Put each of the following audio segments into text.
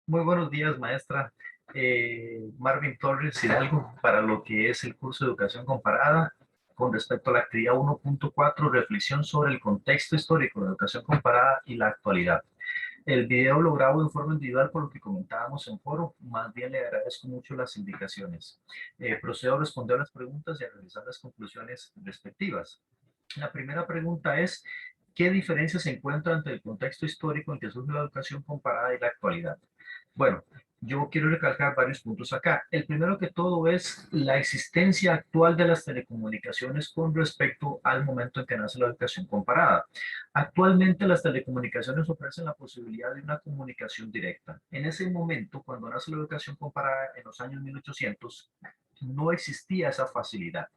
Muy buenos días, maestra. Marvin Torres Hidalgo, para lo que es el curso de educación comparada. Con respecto a la actividad 1.4, reflexión sobre el contexto histórico de la educación comparada y la actualidad. El video lo grabo de forma individual por lo que comentábamos en foro. Más bien le agradezco mucho las indicaciones. Procedo a responder las preguntas y a realizar las conclusiones respectivas. La primera pregunta es, ¿qué diferencia se encuentra entre el contexto histórico en que surge la educación comparada y la actualidad? Bueno, yo quiero recalcar varios puntos acá. El primero que todo es la existencia actual de las telecomunicaciones con respecto al momento en que nace la educación comparada. Actualmente las telecomunicaciones ofrecen la posibilidad de una comunicación directa. En ese momento, cuando nace la educación comparada en los años 1800, no existía esa facilidad.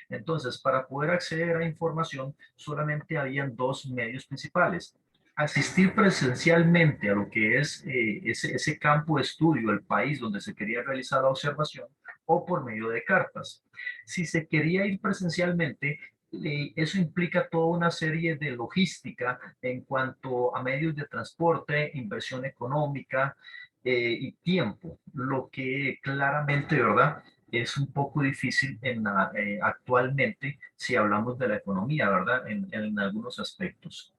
Entonces, para poder acceder a información, solamente habían dos medios principales: asistir presencialmente a lo que es ese campo de estudio, el país donde se quería realizar la observación, o por medio de cartas. Si se quería ir presencialmente, eso implica toda una serie de logística en cuanto a medios de transporte, inversión económica y tiempo, lo que claramente, ¿verdad? Es un poco difícil actualmente si hablamos de la economía, ¿verdad? En algunos aspectos.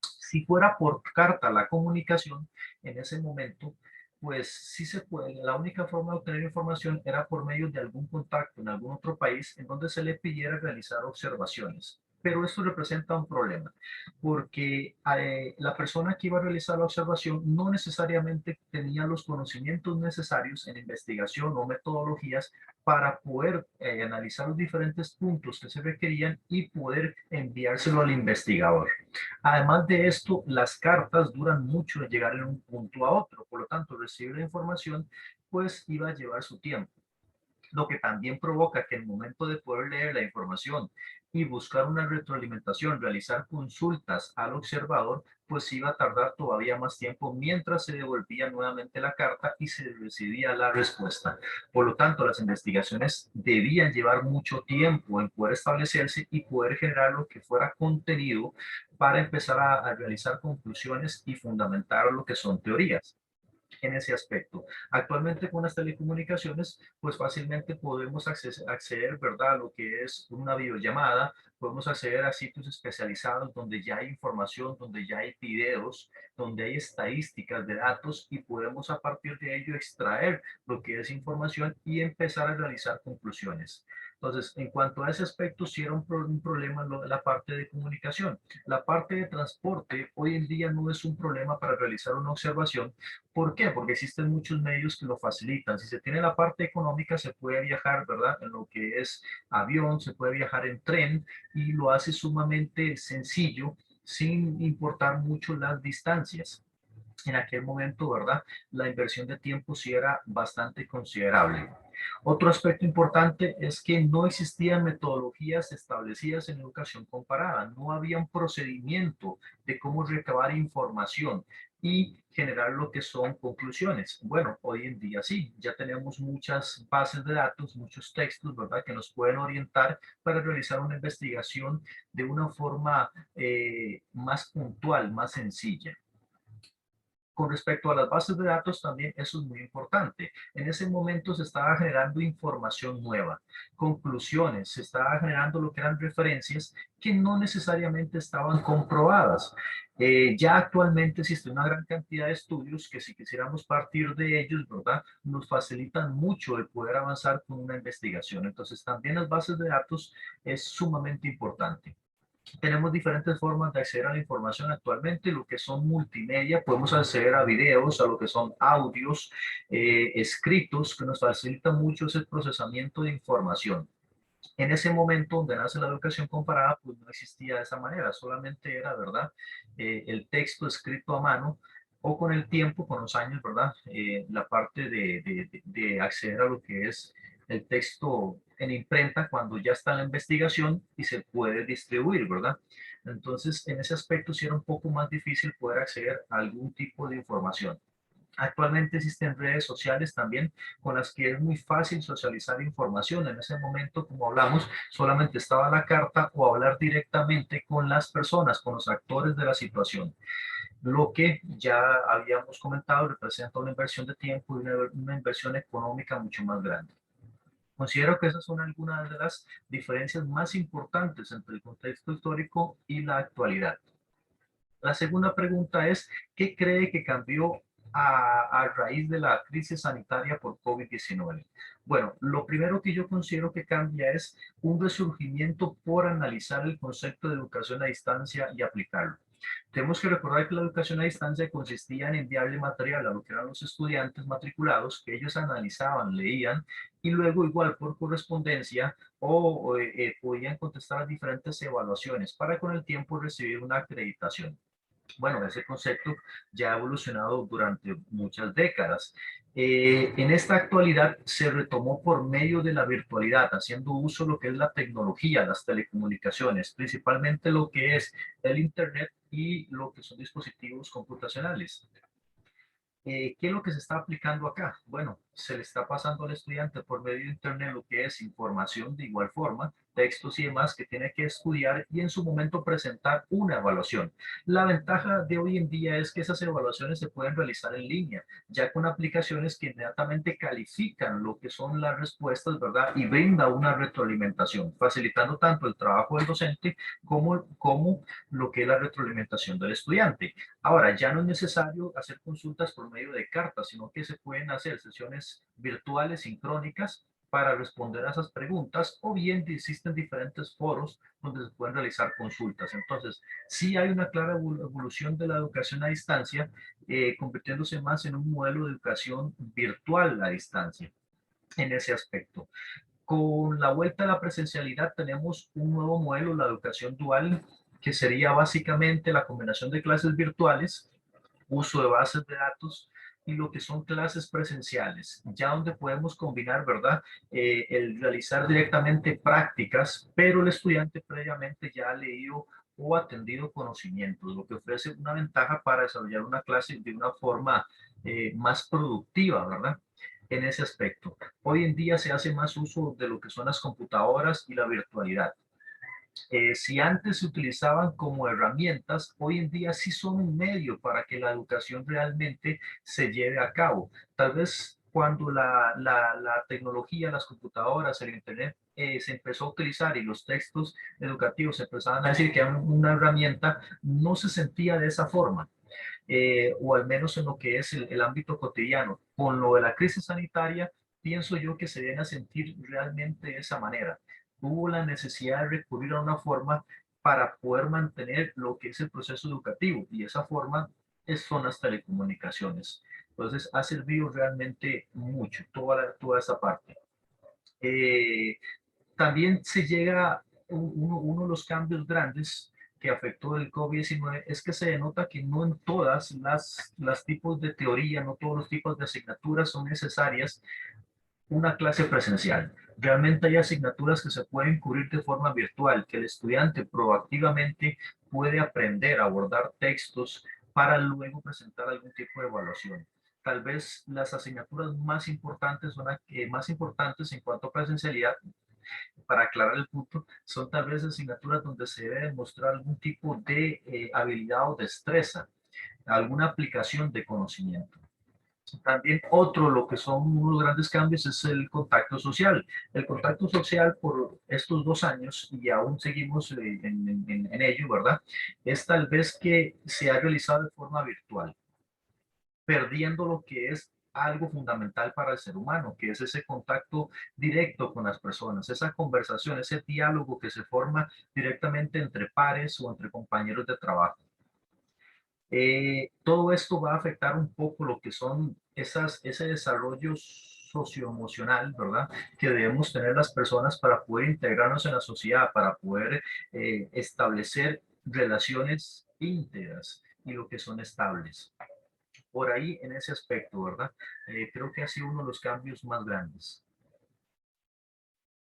Si fuera por carta la comunicación, en ese momento, pues sí se puede. La única forma de obtener información era por medio de algún contacto en algún otro país en donde se le pidiera realizar observaciones. Pero esto representa un problema, porque la persona que iba a realizar la observación no necesariamente tenía los conocimientos necesarios en investigación o metodologías para poder analizar los diferentes puntos que se requerían y poder enviárselo al investigador. Además de esto, las cartas duran mucho en llegar de un punto a otro, por lo tanto, recibir la información pues iba a llevar su tiempo, lo que también provoca que el momento de poder leer la información y buscar una retroalimentación, realizar consultas al observador, pues iba a tardar todavía más tiempo mientras se devolvía nuevamente la carta y se recibía la respuesta. Por lo tanto, las investigaciones debían llevar mucho tiempo en poder establecerse y poder generar lo que fuera contenido para empezar a realizar conclusiones y fundamentar lo que son teorías en ese aspecto. Actualmente con las telecomunicaciones, pues fácilmente podemos acceder, ¿verdad?, a lo que es una videollamada, podemos acceder a sitios especializados donde ya hay información, donde ya hay videos, donde hay estadísticas de datos y podemos a partir de ello extraer lo que es información y empezar a realizar conclusiones. Entonces, en cuanto a ese aspecto, sí era un problema la parte de comunicación. La parte de transporte hoy en día no es un problema para realizar una observación. ¿Por qué? Porque existen muchos medios que lo facilitan. Si se tiene la parte económica, se puede viajar, ¿verdad? En lo que es avión, se puede viajar en tren y lo hace sumamente sencillo sin importar mucho las distancias. En aquel momento, ¿verdad? La inversión de tiempo sí era bastante considerable. Otro aspecto importante es que no existían metodologías establecidas en educación comparada, no había un procedimiento de cómo recabar información y generar lo que son conclusiones. Bueno, hoy en día sí, ya tenemos muchas bases de datos, muchos textos, ¿verdad?, que nos pueden orientar para realizar una investigación de una forma más puntual, más sencilla. Con respecto a las bases de datos, también eso es muy importante. En ese momento se estaba generando información nueva, conclusiones, se estaba generando lo que eran referencias que no necesariamente estaban comprobadas. Ya actualmente existe una gran cantidad de estudios que si quisiéramos partir de ellos, ¿verdad?, nos facilitan mucho el poder avanzar con una investigación. Entonces, también las bases de datos es sumamente importante. Tenemos diferentes formas de acceder a la información actualmente, lo que son multimedia, podemos acceder a videos, a lo que son audios, escritos, que nos facilitan mucho ese procesamiento de información. En ese momento donde nace la educación comparada, pues no existía de esa manera, solamente era, ¿verdad?, el texto escrito a mano, o con el tiempo, con los años, ¿verdad?, la parte de acceder a lo que es el texto en imprenta cuando ya está en la investigación y se puede distribuir, ¿verdad? Entonces, en ese aspecto sí era un poco más difícil poder acceder a algún tipo de información. Actualmente existen redes sociales también con las que es muy fácil socializar información. En ese momento, como hablamos, solamente estaba la carta o hablar directamente con las personas, con los actores de la situación. Lo que ya habíamos comentado representa una inversión de tiempo y una inversión económica mucho más grande. Considero que esas son algunas de las diferencias más importantes entre el contexto histórico y la actualidad. La segunda pregunta es, ¿qué cree que cambió a raíz de la crisis sanitaria por COVID-19? Bueno, lo primero que yo considero que cambia es un resurgimiento por analizar el concepto de educación a distancia y aplicarlo. Tenemos que recordar que la educación a distancia consistía en enviarle material a lo que eran los estudiantes matriculados, que ellos analizaban, leían y luego igual por correspondencia podían contestar a diferentes evaluaciones para con el tiempo recibir una acreditación. Bueno, ese concepto ya ha evolucionado durante muchas décadas. En esta actualidad se retomó por medio de la virtualidad, haciendo uso de lo que es la tecnología, las telecomunicaciones, principalmente lo que es el Internet y lo que son dispositivos computacionales. ¿Qué es lo que se está aplicando acá? Bueno, se le está pasando al estudiante por medio de Internet lo que es información de igual forma, textos y demás que tiene que estudiar y en su momento presentar una evaluación. La ventaja de hoy en día es que esas evaluaciones se pueden realizar en línea, ya con aplicaciones que inmediatamente califican lo que son las respuestas, ¿verdad? Y brinda una retroalimentación, facilitando tanto el trabajo del docente como lo que es la retroalimentación del estudiante. Ahora, ya no es necesario hacer consultas por medio de cartas, sino que se pueden hacer sesiones virtuales sincrónicas para responder a esas preguntas, o bien existen diferentes foros donde se pueden realizar consultas. Entonces, sí hay una clara evolución de la educación a distancia, convirtiéndose más en un modelo de educación virtual a distancia en ese aspecto. Con la vuelta a la presencialidad tenemos un nuevo modelo, la educación dual, que sería básicamente la combinación de clases virtuales, uso de bases de datos y lo que son clases presenciales, ya donde podemos combinar, ¿verdad? El realizar directamente prácticas, pero el estudiante previamente ya ha leído o atendido conocimientos, lo que ofrece una ventaja para desarrollar una clase de una forma más productiva, ¿verdad? En ese aspecto. Hoy en día se hace más uso de lo que son las computadoras y la virtualidad. Si antes se utilizaban como herramientas, hoy en día sí son un medio para que la educación realmente se lleve a cabo. Tal vez cuando la tecnología, las computadoras, el Internet se empezó a utilizar y los textos educativos se empezaban a decir que era una herramienta, no se sentía de esa forma. O al menos en lo que es el ámbito cotidiano. Con lo de la crisis sanitaria, pienso yo que se viene a sentir realmente de esa manera. Hubo la necesidad de recurrir a una forma para poder mantener lo que es el proceso educativo y esa forma son las telecomunicaciones. Entonces ha servido realmente mucho toda esa parte. Eh, También se llega, uno de los cambios grandes que afectó el COVID-19 es que se denota que no en todas las tipos de teoría, no todos los tipos de asignaturas son necesarias una clase presencial. Realmente hay asignaturas que se pueden cubrir de forma virtual, que el estudiante proactivamente puede aprender a abordar textos para luego presentar algún tipo de evaluación. Tal vez las asignaturas más importantes, más importantes en cuanto a presencialidad, para aclarar el punto, son tal vez asignaturas donde se debe demostrar algún tipo de habilidad o destreza, alguna aplicación de conocimiento. También otro, lo que son unos grandes cambios es el contacto social. El contacto social por estos 2 años, y aún seguimos en ello, ¿verdad? Es tal vez que se ha realizado de forma virtual, perdiendo lo que es algo fundamental para el ser humano, que es ese contacto directo con las personas, esa conversación, ese diálogo que se forma directamente entre pares o entre compañeros de trabajo. Todo esto va a afectar un poco lo que son ese desarrollo socioemocional, ¿verdad? Que debemos tener las personas para poder integrarnos en la sociedad, para poder establecer relaciones íntegras y lo que son estables. Por ahí, en ese aspecto, ¿verdad? Creo que ha sido uno de los cambios más grandes.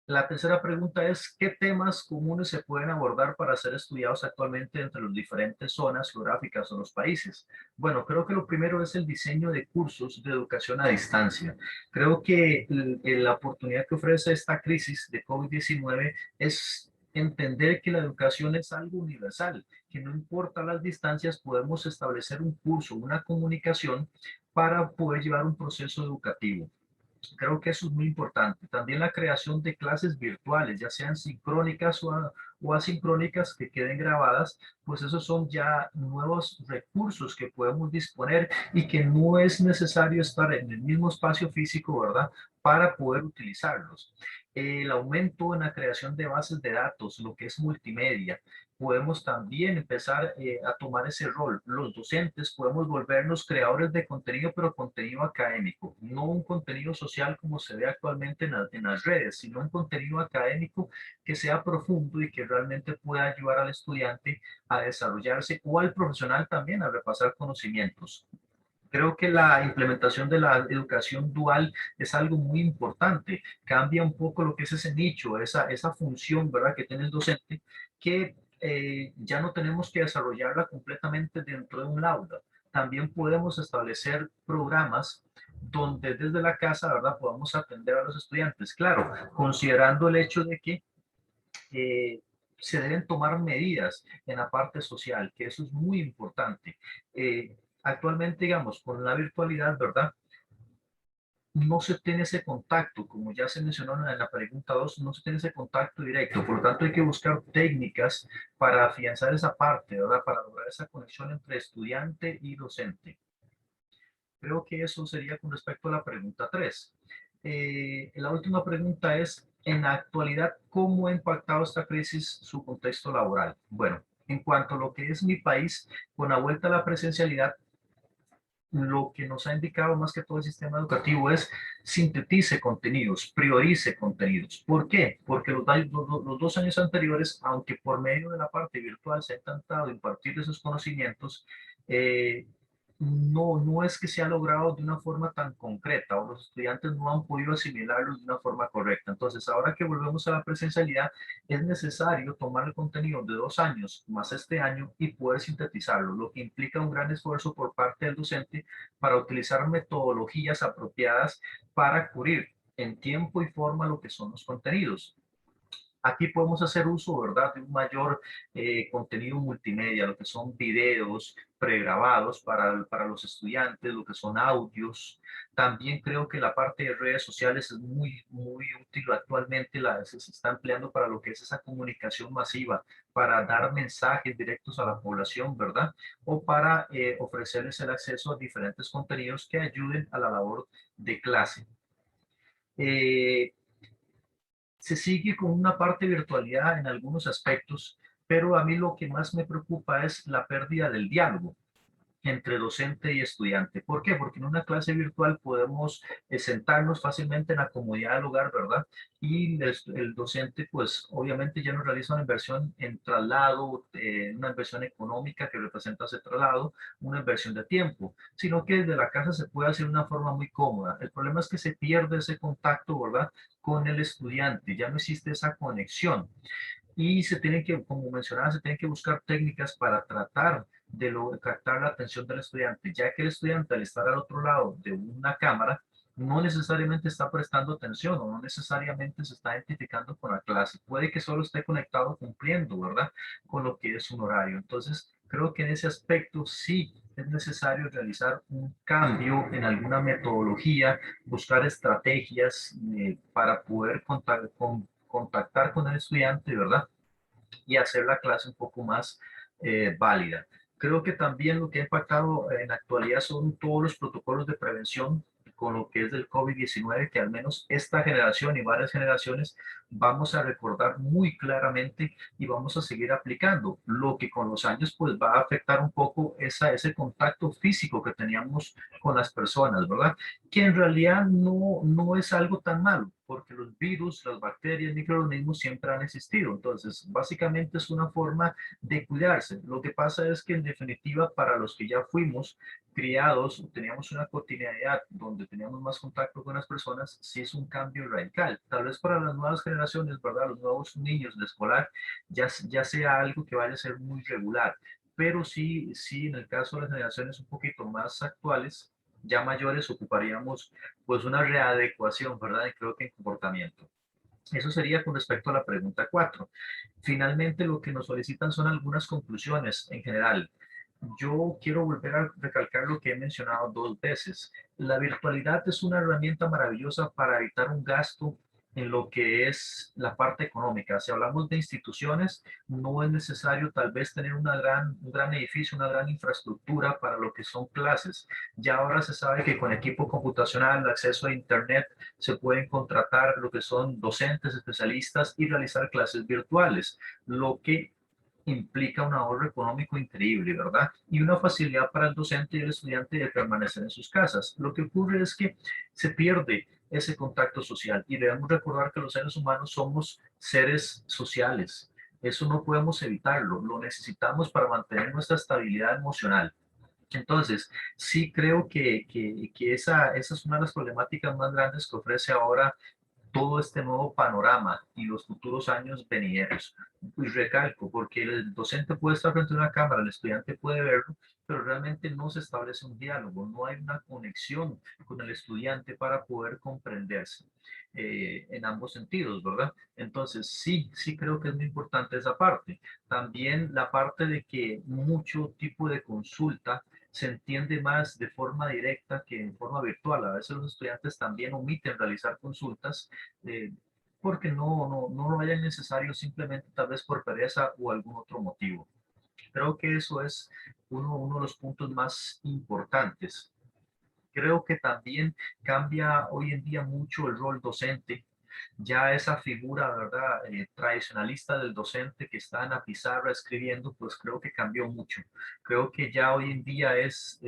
La tercera pregunta es, ¿qué temas comunes se pueden abordar para ser estudiados actualmente entre las diferentes zonas geográficas o los países? Bueno, creo que lo primero es el diseño de cursos de educación a distancia. Creo que la oportunidad que ofrece esta crisis de COVID-19 es entender que la educación es algo universal, que no importa las distancias, podemos establecer un curso, una comunicación para poder llevar un proceso educativo. Creo que eso es muy importante. También la creación de clases virtuales, ya sean sincrónicas o asincrónicas, que queden grabadas, pues esos son ya nuevos recursos que podemos disponer y que no es necesario estar en el mismo espacio físico, ¿verdad? Para poder utilizarlos. El aumento en la creación de bases de datos, lo que es multimedia, podemos también empezar a tomar ese rol. Los docentes podemos volvernos creadores de contenido, pero contenido académico, no un contenido social como se ve actualmente en las redes, sino un contenido académico que sea profundo y que realmente pueda ayudar al estudiante a desarrollarse o al profesional también a repasar conocimientos. Creo que la implementación de la educación dual es algo muy importante. Cambia un poco lo que es ese nicho, esa función, ¿verdad?, que tiene el docente, que ya no tenemos que desarrollarla completamente dentro de un aula. También podemos establecer programas donde desde la casa, ¿verdad?, podamos atender a los estudiantes. Claro, considerando el hecho de que eh, se deben tomar medidas en la parte social, que eso es muy importante. Actualmente, digamos, con la virtualidad, ¿verdad? No se tiene ese contacto, como ya se mencionó en la pregunta 2, no se tiene ese contacto directo, por lo tanto hay que buscar técnicas para afianzar esa parte, ¿verdad? Para lograr esa conexión entre estudiante y docente. Creo que eso sería con respecto a la pregunta 3. La última pregunta es, en la actualidad, ¿cómo ha impactado esta crisis su contexto laboral? Bueno, en cuanto a lo que es mi país, con la vuelta a la presencialidad, lo que nos ha indicado más que todo el sistema educativo es sintetice contenidos, priorice contenidos. ¿Por qué? Porque los 2 años anteriores, aunque por medio de la parte virtual se ha intentado impartir esos conocimientos, eh, no es que se ha logrado de una forma tan concreta o los estudiantes no han podido asimilarlos de una forma correcta. Entonces, ahora que volvemos a la presencialidad, es necesario tomar el contenido de 2 años más este año y poder sintetizarlo, lo que implica un gran esfuerzo por parte del docente para utilizar metodologías apropiadas para cubrir en tiempo y forma lo que son los contenidos. Aquí podemos hacer uso, ¿verdad?, de un mayor contenido multimedia, lo que son videos pregrabados para los estudiantes, lo que son audios. También creo que la parte de redes sociales es muy útil actualmente, se está empleando para lo que es esa comunicación masiva, para dar mensajes directos a la población, ¿verdad? O para ofrecerles el acceso a diferentes contenidos que ayuden a la labor de clase. Eh, Se sigue con una parte de virtualidad en algunos aspectos, pero a mí lo que más me preocupa es la pérdida del diálogo entre docente y estudiante. ¿Por qué? Porque en una clase virtual podemos sentarnos fácilmente en la comodidad del hogar, ¿verdad? Y el docente, pues obviamente ya nos realiza una inversión en traslado, una inversión económica que representa ese traslado, una inversión de tiempo, sino que desde la casa se puede hacer de una forma muy cómoda. El problema es que se pierde ese contacto, ¿verdad?, con el estudiante, ya no existe esa conexión y se tienen que, como mencionaba, se tienen que buscar técnicas para tratar de captar la atención del estudiante, ya que el estudiante al estar al otro lado de una cámara no necesariamente está prestando atención o no necesariamente se está identificando con la clase. Puede que solo esté conectado cumpliendo, ¿verdad?, con lo que es un horario. Entonces, creo que en ese aspecto sí es necesario realizar un cambio en alguna metodología, buscar estrategias para poder contactar con el estudiante, ¿verdad?, y hacer la clase un poco más válida. Creo que también lo que ha impactado en la actualidad son todos los protocolos de prevención con lo que es del COVID-19, que al menos esta generación y varias generaciones vamos a recordar muy claramente y vamos a seguir aplicando, lo que con los años pues va a afectar un poco ese contacto físico que teníamos con las personas, ¿verdad? Que en realidad no es algo tan malo, porque los virus, las bacterias, microorganismos siempre han existido. Entonces, básicamente es una forma de cuidarse. Lo que pasa es que en definitiva, para los que ya fuimos criados, teníamos una cotidianidad donde teníamos más contacto con las personas, sí es un cambio radical. Tal vez para las nuevas generaciones, ¿verdad? Los nuevos niños de escolar, ya sea algo que vaya a ser muy regular. Pero sí, en el caso de las generaciones un poquito más actuales, ya mayores, ocuparíamos pues una readecuación, ¿verdad? Y creo que en comportamiento. Eso sería con respecto a la pregunta 4. Finalmente, lo que nos solicitan son algunas conclusiones en general. Yo quiero volver a recalcar lo que he mencionado dos veces. La virtualidad es una herramienta maravillosa para evitar un gasto en lo que es la parte económica. Si hablamos de instituciones, no es necesario tal vez tener un gran edificio, una gran infraestructura para lo que son clases. Ya ahora se sabe que con equipo computacional, acceso a Internet, se pueden contratar lo que son docentes, especialistas y realizar clases virtuales, lo que implica un ahorro económico increíble, ¿verdad? Y una facilidad para el docente y el estudiante de permanecer en sus casas. Lo que ocurre es que se pierde ese contacto social y debemos recordar que los seres humanos somos seres sociales. Eso no podemos evitarlo, lo necesitamos para mantener nuestra estabilidad emocional. Entonces, sí creo que esa es una de las problemáticas más grandes que ofrece ahora todo este nuevo panorama y los futuros años venideros. Y recalco, porque el docente puede estar frente a una cámara, el estudiante puede verlo, pero realmente no se establece un diálogo, no hay una conexión con el estudiante para poder comprenderse en ambos sentidos, ¿verdad? Entonces, sí creo que es muy importante esa parte. También la parte de que mucho tipo de consulta se entiende más de forma directa que en forma virtual. A veces los estudiantes también omiten realizar consultas eh, porque no lo hayan necesario simplemente tal vez por pereza o algún otro motivo. Creo que eso es uno de los puntos más importantes. Creo que también cambia hoy en día mucho el rol docente. Ya esa figura, ¿verdad? Tradicionalista del docente que está en la pizarra escribiendo, pues creo que cambió mucho. Creo que ya hoy en día es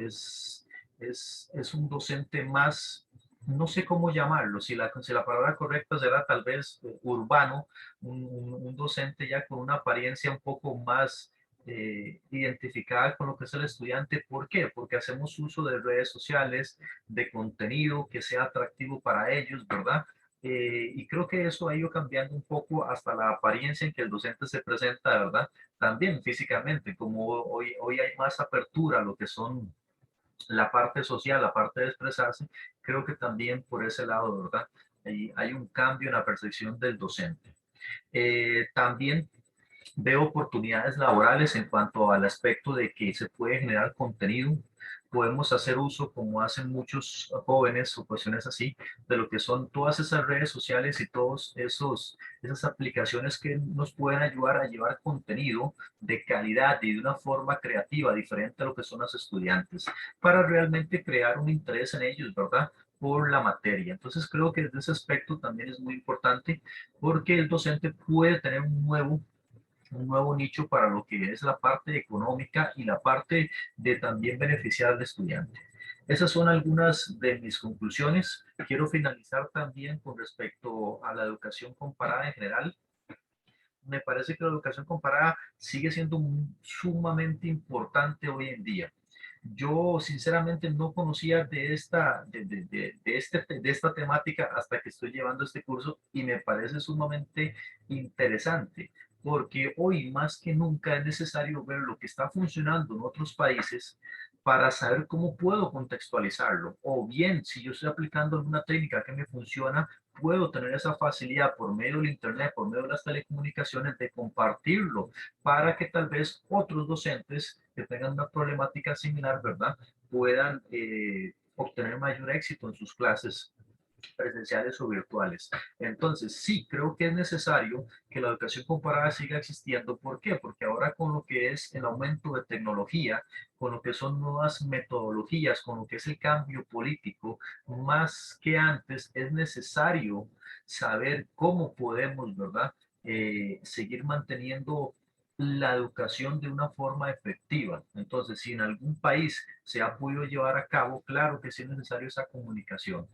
un docente más, no sé cómo llamarlo, si la palabra correcta será tal vez urbano, un docente ya con una apariencia un poco más identificada con lo que es el estudiante. ¿Por qué? Porque hacemos uso de redes sociales, de contenido que sea atractivo para ellos, ¿verdad? Y creo que eso ha ido cambiando un poco hasta la apariencia en que el docente se presenta, ¿verdad? También físicamente, como hoy hay más apertura a lo que son la parte social, la parte de expresarse, creo que también por ese lado, ¿verdad? Hay un cambio en la percepción del docente. También veo oportunidades laborales en cuanto al aspecto de que se puede generar contenido. Podemos hacer uso, como hacen muchos jóvenes o cuestiones así, de lo que son todas esas redes sociales y todas esas aplicaciones que nos pueden ayudar a llevar contenido de calidad y de una forma creativa, diferente a lo que son los estudiantes, para realmente crear un interés en ellos, ¿verdad? Por la materia. Entonces creo que desde ese aspecto también es muy importante porque el docente puede tener un nuevo nicho para lo que es la parte económica y la parte de también beneficiar al estudiante. Esas son algunas de mis conclusiones. Quiero finalizar también con respecto a la educación comparada en general. Me parece que la educación comparada sigue siendo sumamente importante hoy en día. Yo sinceramente no conocía de esta temática hasta que estoy llevando este curso y me parece sumamente interesante porque hoy más que nunca es necesario ver lo que está funcionando en otros países para saber cómo puedo contextualizarlo. O bien, si yo estoy aplicando alguna técnica que me funciona, puedo tener esa facilidad por medio del Internet, por medio de las telecomunicaciones, de compartirlo para que tal vez otros docentes que tengan una problemática similar, ¿verdad? Puedan obtener mayor éxito en sus clases presenciales o virtuales. Entonces, sí, creo que es necesario que la educación comparada siga existiendo. ¿Por qué? Porque ahora con lo que es el aumento de tecnología, con lo que son nuevas metodologías, con lo que es el cambio político, más que antes es necesario saber cómo podemos, ¿verdad? Seguir manteniendo la educación de una forma efectiva. Entonces, si en algún país se ha podido llevar a cabo, claro que sí es necesario esa comunicación.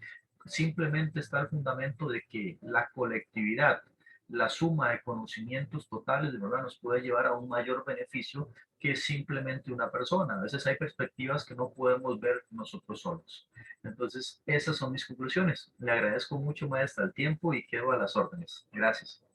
Simplemente está el fundamento de que la colectividad, la suma de conocimientos totales, de verdad, nos puede llevar a un mayor beneficio que simplemente una persona. A veces hay perspectivas que no podemos ver nosotros solos. Entonces, esas son mis conclusiones. Le agradezco mucho, maestra, el tiempo y quedo a las órdenes. Gracias.